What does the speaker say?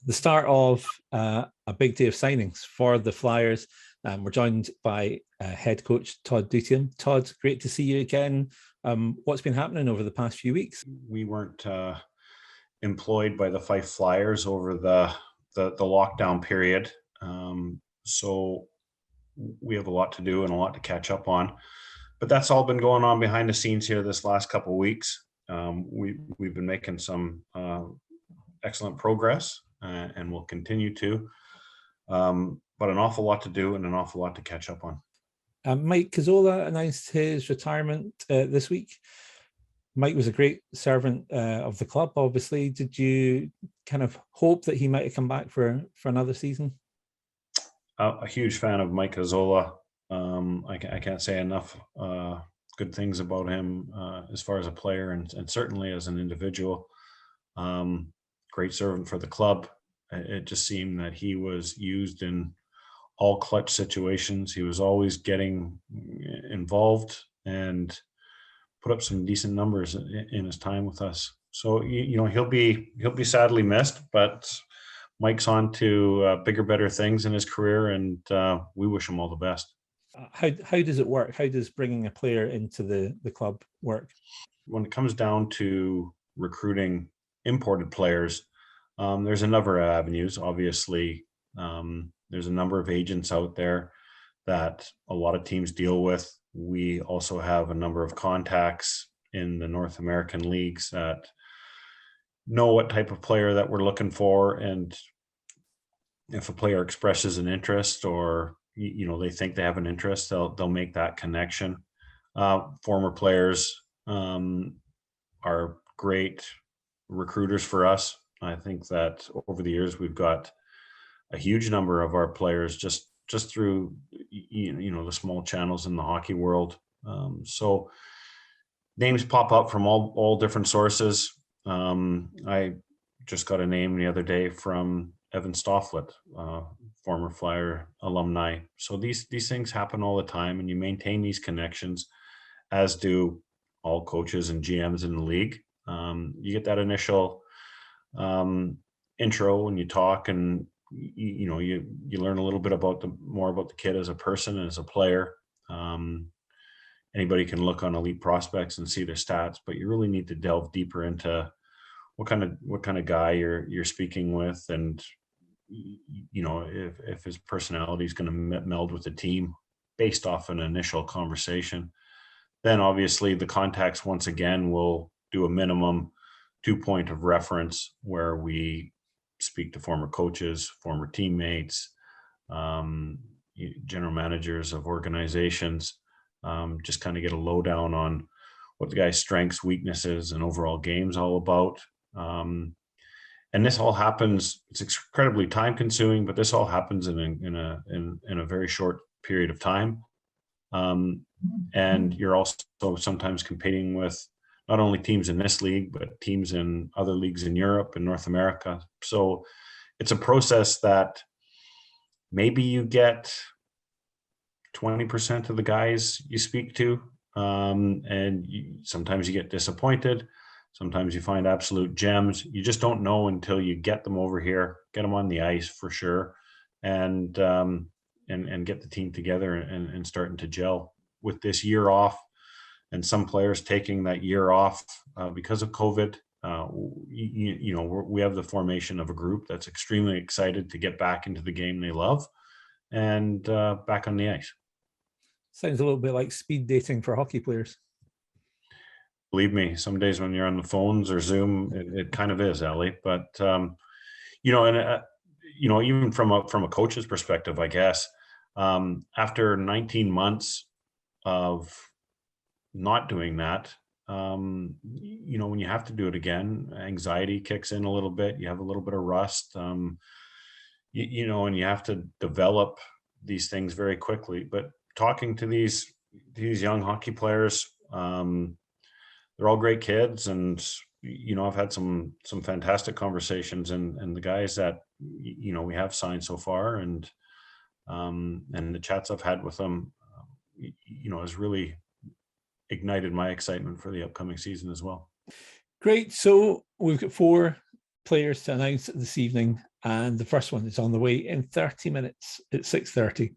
the start of a big day of signings for the Flyers. We're joined by head coach Todd Dutiaume. Todd, great to see you again. What's been happening over the past few weeks? We weren't employed by the Fife Flyers over the lockdown period, so we have a lot to do and a lot to catch up on. But that's all been going on behind the scenes here this last couple of weeks. We've been making some excellent progress, and we'll continue to. But an awful lot to do and an awful lot to catch up on. Mike Cazzola announced his retirement this week. Mike was a great servant of the club, obviously. Did you kind of hope that he might have come back for another season? A huge fan of Mike Cazzola. I can't say enough good things about him as far as a player and certainly as an individual. Great servant for the club. It just seemed that he was used in all clutch situations. He was always getting involved and put up some decent numbers in his time with us. So he'll be sadly missed, but Mike's on to bigger, better things in his career, and we wish him all the best. How does it work? How does bringing a player into the club work? When it comes down to recruiting imported players, there's a number of avenues. Obviously, there's a number of agents out there that a lot of teams deal with. We also have a number of contacts in the North American leagues that know what type of player that we're looking for, and if a player expresses an interest or they think they have an interest, they'll make that connection. Former players are great recruiters for us. I think that over the years we've got a huge number of our players just through the small channels in the hockey world. So names pop up from all different sources. I just got a name the other day from Evan Stofflet, former Flyer alumni. So these things happen all the time, and you maintain these connections, as do all coaches and GMs in the league. You get that initial intro when you talk, and you learn a little bit more about the kid as a person and as a player. Anybody can look on Elite Prospects and see their stats, but you really need to delve deeper into what kind of guy you're speaking with, and if his personality is going to meld with the team based off an initial conversation. Then obviously the contacts once again will do a minimum 2 point of reference where we speak to former coaches, former teammates, general managers of organizations, just kind of get a lowdown on what the guy's strengths, weaknesses, and overall game's all about. And this all happens, it's incredibly time consuming, but this all happens in a very short period of time. And you're also sometimes competing with not only teams in this league, but teams in other leagues in Europe and North America. So it's a process that maybe you get 20% of the guys you speak to, and sometimes you get disappointed. Sometimes you find absolute gems. You just don't know until you get them over here, get them on the ice for sure, and get the team together and starting to gel. With this year off, and some players taking that year off because of COVID, we have the formation of a group that's extremely excited to get back into the game they love and back on the ice. Sounds a little bit like speed dating for hockey players. Believe me, some days when you're on the phones or Zoom, it kind of is, Ellie. But even from a coach's perspective, I guess, after 19 months of not doing that, when you have to do it again, anxiety kicks in a little bit. You have a little bit of rust, and you have to develop these things very quickly. But talking to these young hockey players, they're all great kids, and I've had some fantastic conversations, and the guys that we have signed so far, and the chats I've had with them, has really ignited my excitement for the upcoming season as well. Great. So we've got 4 players to announce this evening. And the first one is on the way in 30 minutes at 6:30.